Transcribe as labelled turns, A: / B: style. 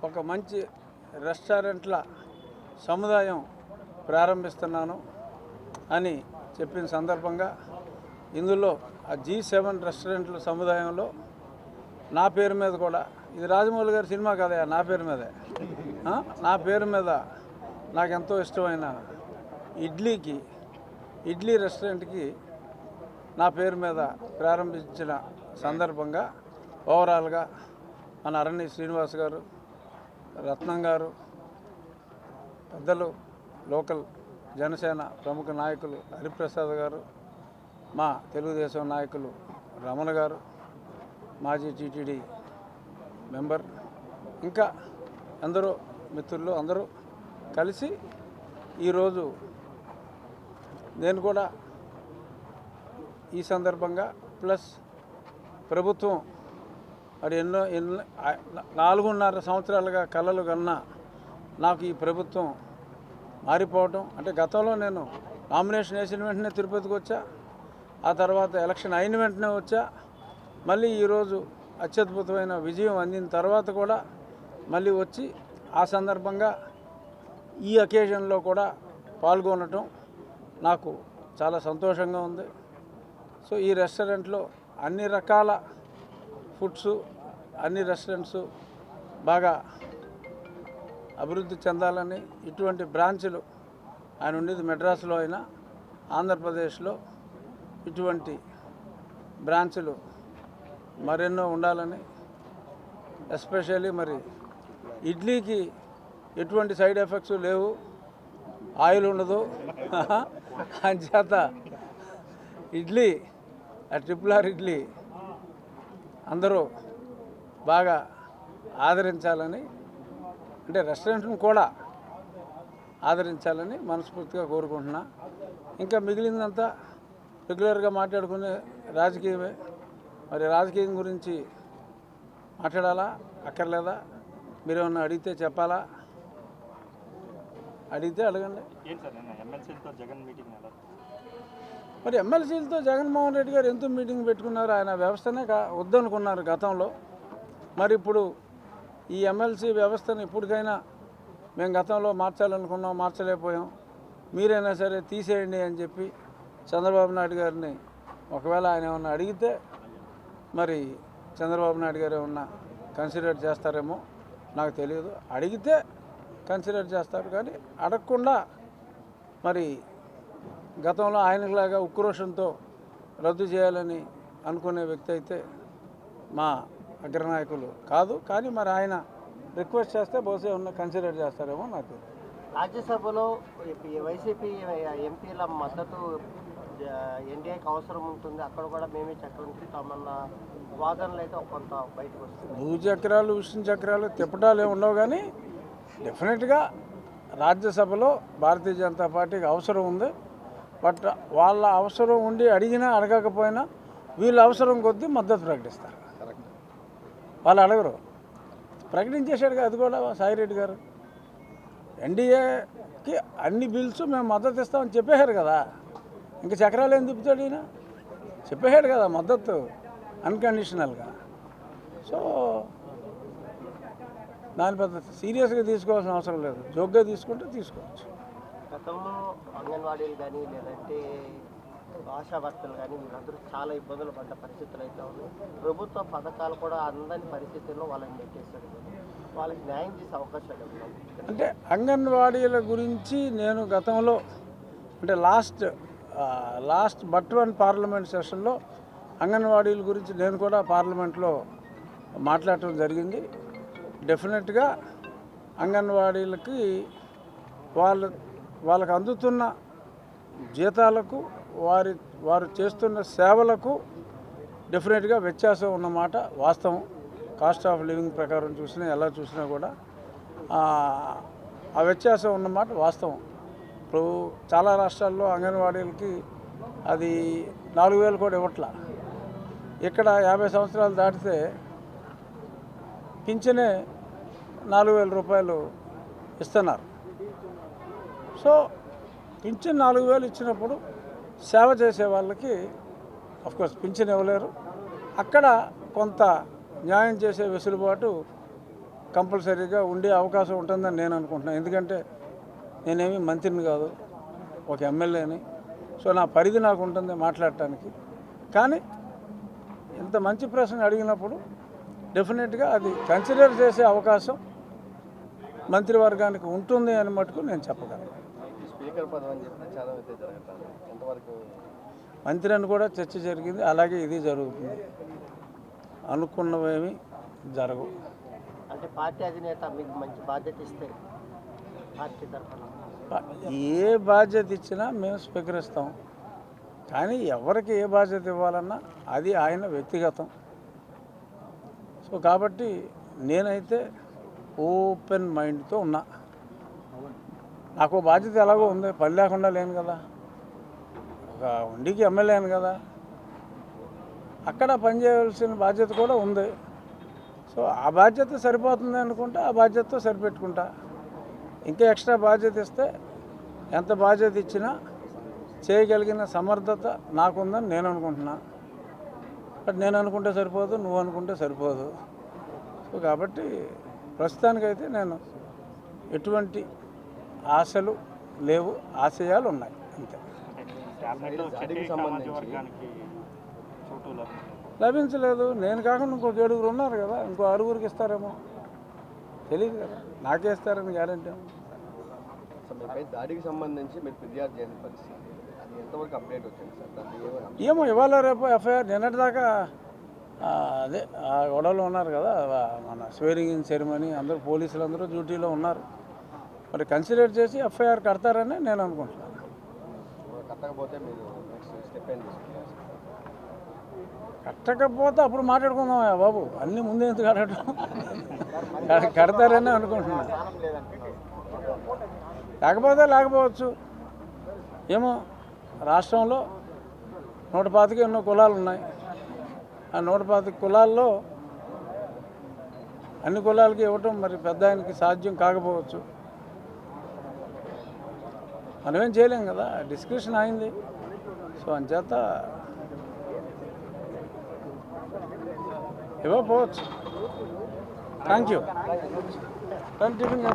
A: ఒక మంచి రెస్టారెంట్ల సముదాయం ప్రారంభిస్తున్నాను అని చెప్పిన సందర్భంగా ఇందులో ఆ G7 రెస్టారెంట్ల సముదాయంలో నా పేరు మీద కూడా, ఇది రాజమౌళి గారి సినిమా కదా, నా పేరు మీదే, నా పేరు మీద నాకు ఎంతో ఇష్టమైన ఇడ్లీ రెస్టారెంట్కి నా పేరు మీద ప్రారంభించిన సందర్భంగా ఓవరాల్గా మన అరణ్య శ్రీనివాస్ గారు, రత్నం గారు, పెద్దలు లోకల్ జనసేన ప్రముఖ నాయకులు హరిప్రసాద్ గారు, మా తెలుగుదేశం నాయకులు రమణ గారు, మాజీ టీటీడీ మెంబర్, ఇంకా అందరూ మిత్రులు అందరూ కలిసి ఈరోజు నేను కూడా ఈ సందర్భంగా ప్లస్ ప్రభుత్వం మరి ఎన్నో 4.5 సంవత్సరాలుగా కలలు కన్నా నాకు ఈ ప్రభుత్వం మారిపోవటం, అంటే గతంలో నేను నామినేషన్ వేసిన వెంటనే తిరుపతికి వచ్చా, ఆ తర్వాత ఎలక్షన్ అయిన వెంటనే వచ్చా, మళ్ళీ ఈరోజు అత్యద్భుతమైన విజయం అందిన తర్వాత కూడా మళ్ళీ వచ్చి ఆ సందర్భంగా ఈ అకేషన్లో కూడా పాల్గొనటం నాకు చాలా సంతోషంగా ఉంది. సో ఈ రెస్టారెంట్లో అన్ని రకాల ఫుడ్స్, అన్ని రెస్టారెంట్స్ బాగా అభివృద్ధి చెందాలని, ఇటువంటి బ్రాంచ్లు ఆయన ఉండేది మెడ్రాస్లో అయినా ఆంధ్రప్రదేశ్లో ఇటువంటి బ్రాంచ్లు మరెన్నో ఉండాలని, ఎస్పెషల్లీ మరి ఇడ్లీకి ఎటువంటి సైడ్ ఎఫెక్ట్స్ లేవు, ఆయిల్ ఉండదు, అంచేత ఇడ్లీ RRR ఇడ్లీ అందరూ బాగా ఆదరించాలని, అంటే రెస్టారెంట్ను కూడా ఆదరించాలని మనస్ఫూర్తిగా కోరుకుంటున్నా. ఇంకా మిగిలిందంతా రెగ్యులర్గా మాట్లాడుకునే రాజకీయమే. మరి రాజకీయం గురించి మాట్లాడాలా అక్కర్లేదా? మీరేమన్నా అడిగితే చెప్పాలా? అడిగితే అడగండి. మరి ఎమ్మెల్సీలతో జగన్మోహన్ రెడ్డి గారు ఎందుకు మీటింగ్ పెట్టుకున్నారు? ఆయన వ్యవస్థనే వద్దనుకున్నారు గతంలో. మరి ఇప్పుడు ఈ ఎమ్మెల్సీ వ్యవస్థను ఇప్పటికైనా మేము గతంలో మార్చాలనుకున్నాం, మార్చలేకపోయాం, మీరైనా సరే తీసేయండి అని చెప్పి చంద్రబాబు నాయుడు గారిని ఒకవేళ ఆయన ఏమన్నా అడిగితే మరి చంద్రబాబు నాయుడు గారు ఏమన్నా కన్సిడర్ చేస్తారేమో నాకు తెలియదు. అడిగితే కన్సిడర్ చేస్తారు, కానీ అడగకుండా మరి గతంలో ఆయనలాగా ఉక్రోషంతో రద్దు చేయాలని అనుకునే వ్యక్తి అయితే మా అగ్రనాయకులు కాదు. కానీ మరి ఆయన రిక్వెస్ట్ చేస్తే బహుశా ఉన్న కన్సిడర్ చేస్తారేమో నాకు తెలియదు.
B: రాజ్యసభలో వైసీపీ ఎంపీల మద్దతు ఎన్డీఏకి అవసరం ఉంటుంది, అక్కడ కూడా మేమే చక్రం తిప్పుతామన్న వాదనలు అయితే కొంత బయటకు వస్తుంది.
A: భూచక్రాలు విష్ణు చక్రాలు తిప్పటాలు ఏమి ఉండవు, కానీ డెఫినెట్గా రాజ్యసభలో భారతీయ జనతా పార్టీకి అవసరం ఉంది. బట్ వాళ్ళ అవసరం ఉండి అడిగినా అడగకపోయినా వీళ్ళ అవసరం కొద్దీ మద్దతు ప్రకటిస్తారు. వాళ్ళు అడగరు, ప్రకటించేశాడుగా అది కూడా సాయిరెడ్డి గారు. ఎన్డీఏకి అన్ని బిల్స్ మేము మద్దతు ఇస్తామని చెప్పేశారు కదా, ఇంకా చక్రాలు ఏం తిప్పుతాడు ఈయన? చెప్పేశాడు కదా మద్దతు అన్కండిషనల్గా. సో దాని పెద్ద సీరియస్గా తీసుకోవాల్సిన అవసరం లేదు, జోక్గా తీసుకుంటే తీసుకోవచ్చు.
B: గతంలో అంగన్వాడీలు కానీ లేదంటే ఆశాభర్తలు కానీ వీళ్ళందరూ చాలా ఇబ్బందులు పడ్డ పరిస్థితులు అయితే ఉన్నాయి. ప్రభుత్వ పథకాలు కూడా అందని పరిస్థితుల్లో వాళ్ళని నెట్టేస్తారు, వాళ్ళకి న్యాయం చేసే అవకాశాలు ఉన్నాయి.
A: అంటే అంగన్వాడీల గురించి నేను గతంలో అంటే లాస్ట్ బట్ 1 పార్లమెంట్ సెషన్లో అంగన్వాడీల గురించి నేను కూడా పార్లమెంట్లో మాట్లాడటం జరిగింది. డెఫినెట్గా అంగన్వాడీలకి వాళ్ళకు అందుతున్న జీతాలకు వారు చేస్తున్న సేవలకు డెఫినెట్గా వ్యత్యాసం ఉన్నమాట వాస్తవం. కాస్ట్ ఆఫ్ లివింగ్ ప్రకారం చూసినా ఎలా చూసినా కూడా ఆ వ్యత్యాసం ఉన్నమాట వాస్తవం. ఇప్పుడు చాలా రాష్ట్రాల్లో అంగన్వాడీలకి అది 4,000 కూడా ఇవ్వట్లా. ఇక్కడ 50 సంవత్సరాలు దాటితే పింఛనే 4,000 రూపాయలు ఇస్తున్నారు. సో పింఛన్ 4,000 ఇచ్చినప్పుడు సేవ చేసే వాళ్ళకి ఆఫ్కోర్స్ పింఛన్ ఇవ్వలేరు. అక్కడ కొంత న్యాయం చేసే వెసులుబాటు కంపల్సరీగా ఉండే అవకాశం ఉంటుందని నేను అనుకుంటున్నాను. ఎందుకంటే నేనేమి మంత్రిని కాదు, ఒక ఎమ్మెల్యేని. సో నా పరిధి నాకు ఉంటుంది మాట్లాడటానికి. కానీ ఇంత మంచి ప్రశ్న అడిగినప్పుడు డెఫినెట్గా అది కన్సిడర్ చేసే అవకాశం మంత్రివర్గానికి ఉంటుంది అని మటుకు నేను చెప్పగలను.
B: స్పీకర్ పదవి అని చెప్పి చాలా జరుగుతుంది, ఎంతవరకు
A: మంత్రి అని కూడా చర్చ జరిగింది, అలాగే ఇది జరుగుతుంది. అనుకున్నవేమి జరగవు.
B: అంటే పార్టీ అధినేత మీకు మంచి బాధ్యత ఇస్తే పార్టీ తరఫున
A: ఏ బాధ్యత ఇచ్చినా మేము స్వీకరిస్తాం. కానీ ఎవరికి ఏ బాధ్యత ఇవ్వాలన్నా అది ఆయన వ్యక్తిగతం. సో కాబట్టి నేనైతే ఓపెన్ మైండ్తో ఉన్నా. నాకు బాధ్యత ఎలాగో ఉంది, పని లేకుండా లేను కదా, ఒక ఉండికి ఎమ్మెల్యేను కదా, అక్కడ పనిచేయవలసిన బాధ్యత కూడా ఉంది. సో ఆ బాధ్యత సరిపోతుంది అనుకుంటే ఆ బాధ్యతతో సరిపెట్టుకుంటా. ఇంకా ఎక్స్ట్రా బాధ్యత ఇస్తే ఎంత బాధ్యత ఇచ్చినా చేయగలిగిన సమర్థత నాకుందని నేను అనుకుంటున్నా. బట్ నేను అనుకుంటే సరిపోదు, నువ్వు అనుకుంటే సరిపోదు. సో కాబట్టి ప్రస్తుతానికైతే నేను ఎటువంటి ఆశలు లేవు, ఆశయాలు ఉన్నాయి అంతే. లభించలేదు. నేను కాకుండా ఇంకొక 7గురు ఉన్నారు కదా, ఇంకో 6గురికి ఇస్తారేమో తెలియదు కదా, నాకే ఇస్తారని గ్యారెంటీ.
B: దాడికి సంబంధించి మీరు ఫిర్యాదు చేయని పరిస్థితి అది ఎంతవరకు అప్డేట్ వచ్చింది సార్?
A: ఏమో ఇవాళ రేపు ఎఫ్ఐఆర్ నిన్నటిదాకా అదే ఆ గొడవలు ఉన్నారు కదా, మన స్వేరింగ్ ఇన్ సెరమనీ అందరూ పోలీసులు అందరూ డ్యూటీలో ఉన్నారు. మరి కన్సిడర్ చేసి ఎఫ్ఐఆర్ కడతారని నేను అనుకుంటున్నాను.
B: కట్టకపోతే మీరు నెక్స్ట్ స్టెప్ ఏం తీసుకుంటారు?
A: కట్టకపోతే అప్పుడు మాట్లాడుకుందాం బాబు, అన్నీ ముందే ఎందుకు కట్టడం, కడతారని అనుకుంటున్నాను. లేకపోతే లేకపోవచ్చు, ఏమో. రాష్ట్రంలో 125 ఎన్నో కులాలు ఉన్నాయి. ఆ 125 కులాల్లో అన్ని కులాలకి ఇవ్వటం మరి పెద్ద ఆయనకి సాధ్యం కాకపోవచ్చు. మనమేం చేయలేం కదా, డిస్కషన్ అయింది. సో అంచేత ఇవ్వకపోవచ్చు. Thank you. టిఫిన్